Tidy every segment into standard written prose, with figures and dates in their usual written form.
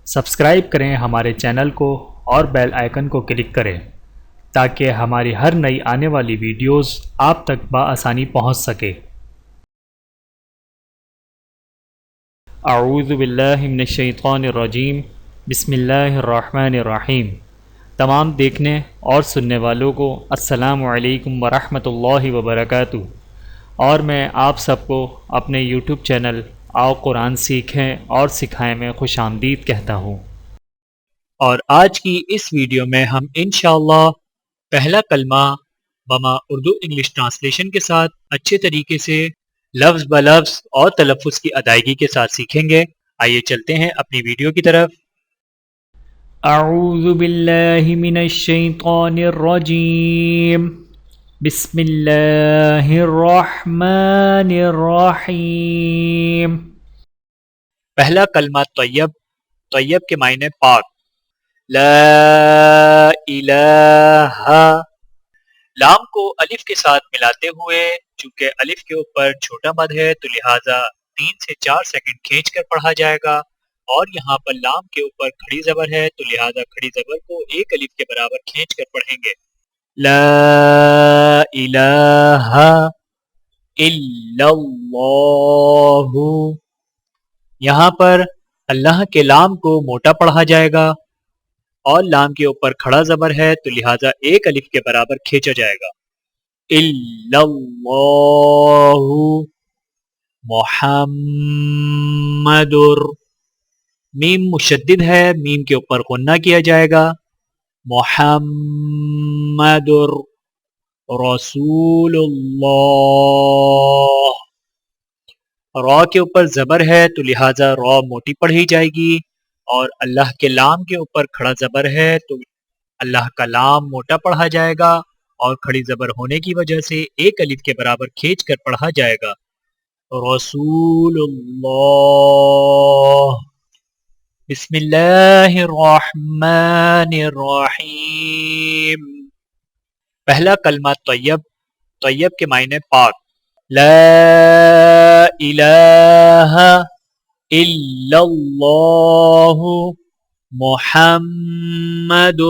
Subscribe کریں ہمارے channel کو اور بیل آئیکن کو کلک کریں تاکہ ہماری ہر نئی آنے والی ویڈیوز آپ تک بآسانی پہنچ سکے۔ اعوذ باللہ من الشیطان الرجیم، بسم اللہ الرحمن الرحیم۔ تمام دیکھنے اور سننے والوں کو السلام علیکم ورحمۃ اللہ وبرکاتہ، اور میں آپ سب کو اپنے یوٹیوب چینل آؤ قرآن سیکھیں اور سکھائیں میں خوش آمدید کہتا ہوں۔ اور آج کی اس ویڈیو میں ہم انشاءاللہ پہلا کلمہ بما اردو انگلش ٹرانسلیشن کے ساتھ اچھے طریقے سے لفظ بلفظ اور تلفظ کی ادائیگی کے ساتھ سیکھیں گے۔ آئیے چلتے ہیں اپنی ویڈیو کی طرف۔ اعوذ باللہ من الشیطان الرجیم، بسم اللہ الرحمن الرحیم۔ پہلا کلمہ طیب، طیب کے معنی پاک۔ لا الہ، لام کو الف کے ساتھ ملاتے ہوئے، چونکہ الف کے اوپر چھوٹا مد ہے تو لہٰذا 3 سے 4 سیکنڈ کھینچ کر پڑھا جائے گا، اور یہاں پر لام کے اوپر کھڑی زبر ہے تو لہٰذا کھڑی زبر کو ایک الف کے برابر کھینچ کر پڑھیں گے۔ لا الہ الا اللہ، یہاں پر اللہ کے لام کو موٹا پڑھا جائے گا اور لام کے اوپر کھڑا زبر ہے تو لہٰذا ایک الف کے برابر کھینچا جائے گا۔ الا اللہ محمد، میم مشدد ہے، میم کے اوپر غنہ کیا جائے گا۔ محمد رسول اللہ، را کے اوپر زبر ہے تو لہٰذا را موٹی پڑھی جائے گی، اور اللہ کے لام کے اوپر کھڑا زبر ہے تو اللہ کا لام موٹا پڑھا جائے گا، اور کھڑی زبر ہونے کی وجہ سے ایک الف کے برابر کھینچ کر پڑھا جائے گا۔ رسول اللہ۔ بسم اللہ الرحمن الرحیم۔ پہلا کلمہ طیب، طیب کے معنی پاک۔ لا الہ الا اللہ محمد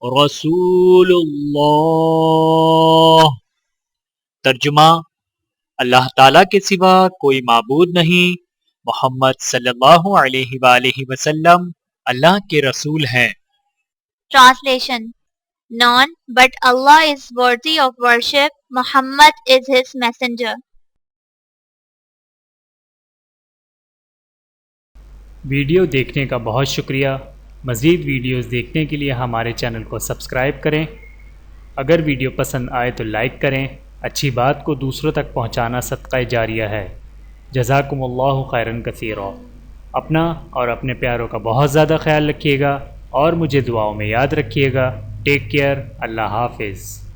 رسول اللہ۔ ترجمہ: اللہ تعالیٰ کے سوا کوئی معبود نہیں، محمد صلی اللہ علیہ وآلہ وسلم اللہ کے رسول ہیں۔ Translation: None but Allah is worthy of worship. Muhammad is his messenger. Video دیکھنے کا بہت شکریہ۔ مزید ویڈیوز دیکھنے کے لیے ہمارے چینل کو سبسکرائب کریں۔ اگر ویڈیو پسند آئے تو لائک کریں۔ اچھی بات کو دوسروں تک پہنچانا صدقہ جاریہ ہے۔ جزاکم اللہ خیراً کثیرا۔ اپنا اور اپنے پیاروں کا بہت زیادہ خیال رکھیے گا، اور مجھے دعاؤں میں یاد رکھیے گا۔ Take care. اللہ حافظ۔